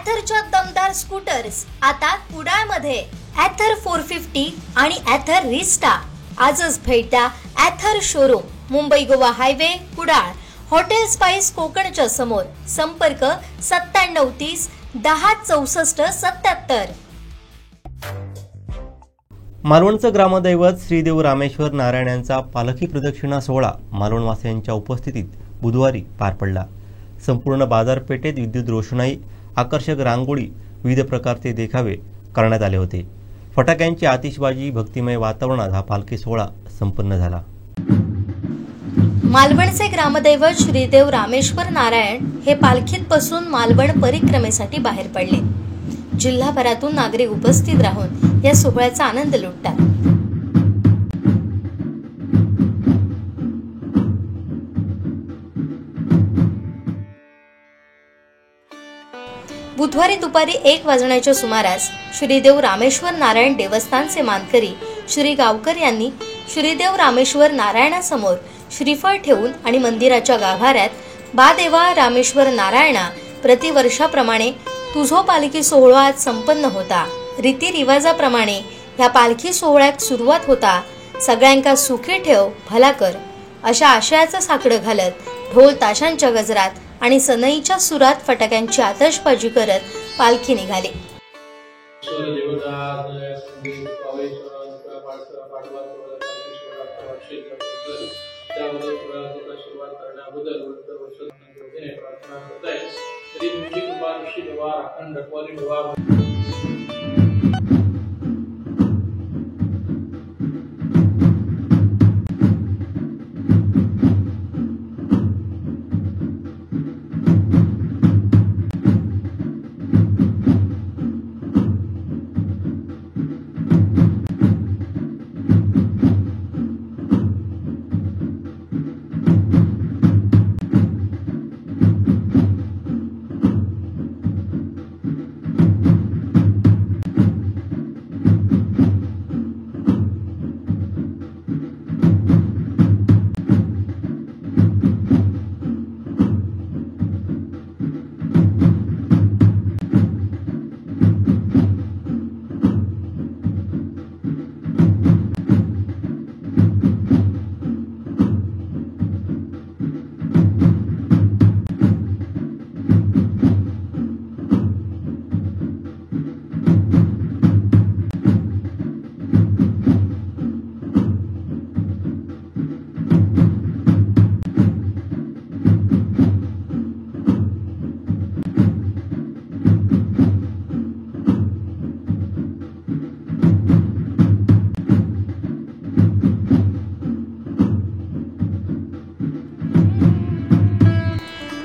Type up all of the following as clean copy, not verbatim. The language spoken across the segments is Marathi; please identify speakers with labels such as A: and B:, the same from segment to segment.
A: ॲथरच्या दमदार स्कूटर्स आता कुडाळमध्ये. ॲथर 450 आणि ॲथर रिस्टा. आजच भेट द्या Ather showroom, Mumbai Goa highway, Kudal, hotel spice कोकणच्या समोर. संपर्क 9730 10 64 77.
B: मालवणचं ग्रामदैवत श्रीदेव रामेश्वर नारायण यांचा पालखी प्रदक्षिणा सोहळा मालवणवासियांच्या उपस्थितीत बुधवारी पार पडला. संपूर्ण बाजारपेठेत विद्युत रोषणाई, आकर्षक रांगोळी, विविध प्रकारचे देखावे करण्यात आले होते. फटाक्यांची आतिषबाजी, भक्तिमय वातावरणात हा पालखी सोहळा संपन्न झाला.
A: मालवणचे ग्रामदैवत श्रीदेव रामेश्वर नारायण हे पालखीत बसून मालवण परिक्रमेसाठी बाहेर पडले. जिल्हाभरातून नागरिक उपस्थित राहून या सोहळ्याचा आनंद लुटतात. बुधवारी दुपारी 1 वाजण्याच्या सुमारास श्रीदेव रामेश्वर नारायण देवस्थानचे मानकरी श्री गावकर यांनी श्रीदेव रामेश्वर नारायणासमोर श्रीफळ ठेवून आणि मंदिराच्या गाभाऱ्यात बा देवा रामेश्वर नारायणा, प्रतिवर्षाप्रमाणे तुझो पालखी सोहळा आज संपन्न होता. रीतिरिवाजाप्रमाणे या पालखी सोहळ्यात सुरुवात होता. सगळ्यांका सुखी ठेव, भला कर अशा आशयाचं साकडं घालत ढोल ताशांच्या गजरात आणि सनईच्या सुरात फटाक्यांची आतषबाजी करत पालखी निघाली.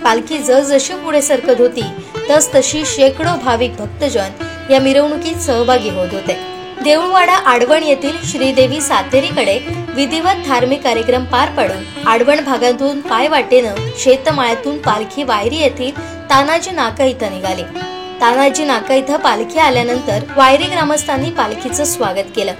A: पालखी जसजशी पुढे सरकत होती तसतशी शेकडो भाविक भक्तजन या मिरवणुकीत सहभागी होत होते. देऊळवाडा आडवण येथील श्रीदेवी सातेरीकडे विधिवत धार्मिक कार्यक्रम पार पाडून आडवण भागातून पायवाटेनं शेतमाळ्यातून पालखी वायरी येथील तानाजी नाका इथं निघाली. तानाजी नाका इथं पालखी आल्यानंतर वायरी ग्रामस्थांनी पालखीचं स्वागत केलं.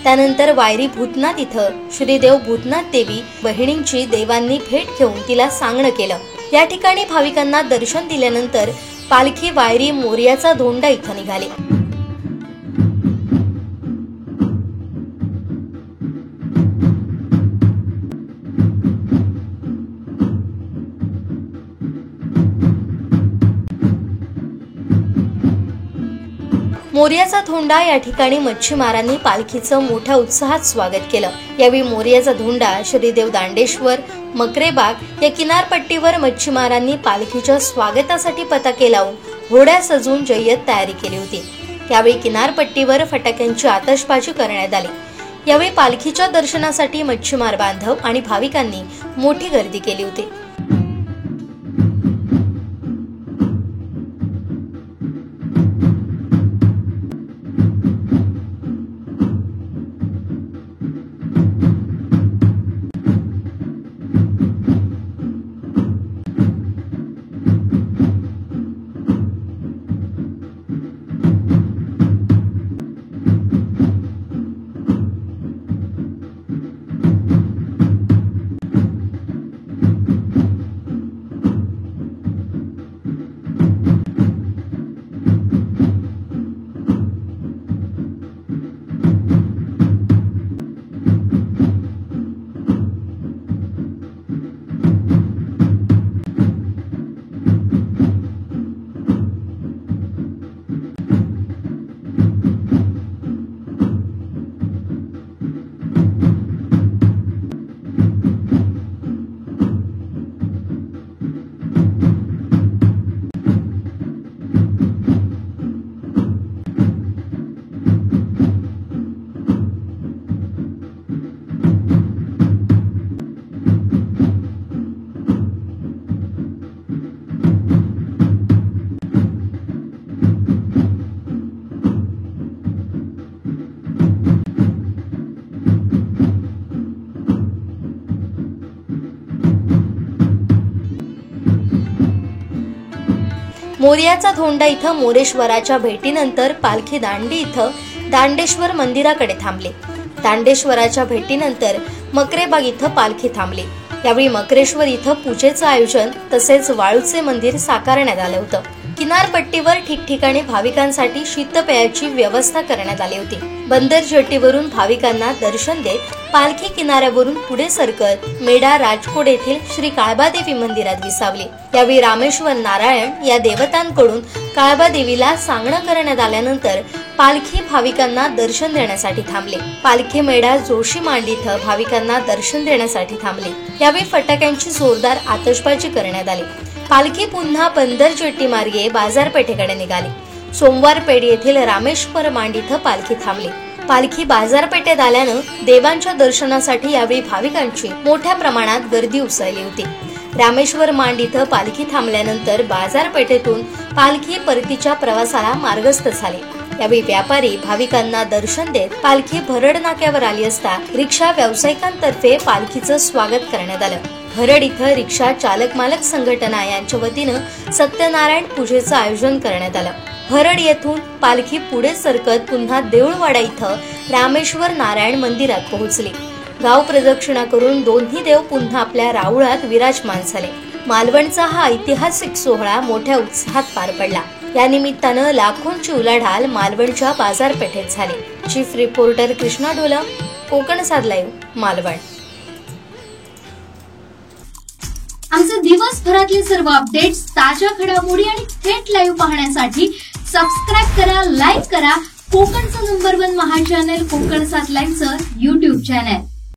A: त्यानंतर वायरी भूतनाथ इथं श्रीदेव भूतनाथ देवी बहिणींची देवांनी भेट घेऊन तिला सांगणं केलं. या ठिकाणी भाविकांना दर्शन दिल्यानंतर पालखी वायरी मोर्याचा धोंडा इथं निघाली. मोरयाचा धोंडा या ठिकाणी मच्छीमारांनी पालखीचं मोठ्या उत्साहात स्वागत केलं। यावेळी मोरयाचा धोंडा, श्रीदेव दांडेश्वर, मकरेबाग या किनारपट्टीवर मच्छीमारांनी पालखीच्या स्वागतासाठी पताके लावून होड्या सजवून जय्यत तयारी केली होती। यावेळी किनारपट्टीवर फटाक्यांची आतषबाजी करण्यात आली। यावेळी पालखीच्या दर्शनासाठी मच्छीमार बांधव आणि भाविकांनी मोठी गर्दी केली होती। मोरयाचा धोंडा इथं मोरेश्वराच्या भेटीनंतर पालखी दांडी इथं दांडेश्वर मंदिराकडे थांबले। दांडेश्वराच्या भेटीनंतर मकरेबाग इथं पालखी थांबली। यावेळी मकरेश्वर इथं पूजेचं आयोजन तसेच वाळूचे मंदिर साकारण्यात आलं होतं। किनारपट्टीवर ठिकठिकाणी भाविकांसाठी शीतपेयाची व्यवस्था करण्यात आली होती। बंदर जेटीवरून भाविकांना दर्शन देत पालखी किनाऱ्यावरून पुढे सरकत मेढा राजकोट येथील श्री काळबादेवी मंदिरात विसावली। यावेळी रामेश्वर नारायण या देवतांकडून काळबादेवीला सांगणं करण्यात आल्यानंतर पालखी भाविकांना दर्शन देण्यासाठी थांबले। पालखी मेढा जोशी मांडी इथं भाविकांना दर्शन देण्यासाठी थांबले। यावेळी फटाक्यांची जोरदार आतषबाजी करण्यात आली। पालखी पुन्हा बंदर जेटी मार्गे बाजारपेठेकडे निघाली। सोमवार पेठ येथील रामेश्वर मांडी इथं पालखी थांबली। पालखी बाजारपेठेत आल्यानं देवांच्या दर्शनासाठी यावेळी भाविकांची मोठ्या प्रमाणात गर्दी उसळली होती। रामेश्वर मांडी इथं पालखी थांबल्यानंतर बाजारपेठेतून पालखी परतीच्या प्रवासाला मार्गस्थ झाली। यावेळी व्यापारी भाविकांना दर्शन देत पालखी भरड नाक्यावर आली असता रिक्षा व्यावसायिकांतर्फे पालखीचं स्वागत करण्यात आलं। भरड इथं रिक्षा चालक मालक संघटना यांच्या वतीनं सत्यनारायण पूजेचं आयोजन करण्यात आलं। भरड येथून पालखी पुढे सरकत पुन्हा देऊळवाडा इथं रामेश्वर नारायण मंदिरात पोहोचली। गाव प्रदक्षिणा करून दोन्ही देव पुन्हा आपल्या राऊळात विराजमान झाले। मालवणचा हा ऐतिहासिक सोहळा मोठ्या उत्साहात पार पडला। या निमित्तानं लाखोंची उलाढाल मालवणच्या बाजारपेठेत झाली। चीफ रिपोर्टर कृष्णा ढोला, कोकणसाद लाईव्ह, मालवण।
C: आमचे दिवसभरातले सर्व अपडेट्स, ताज्या घडामोडी आणि थेट लाईव्ह पाहण्यासाठी सबस्क्राईब करा, लाईक करा कोकणचं नंबर 1 महा चॅनल कोकणसाद लाईव्हचं YouTube चॅनल।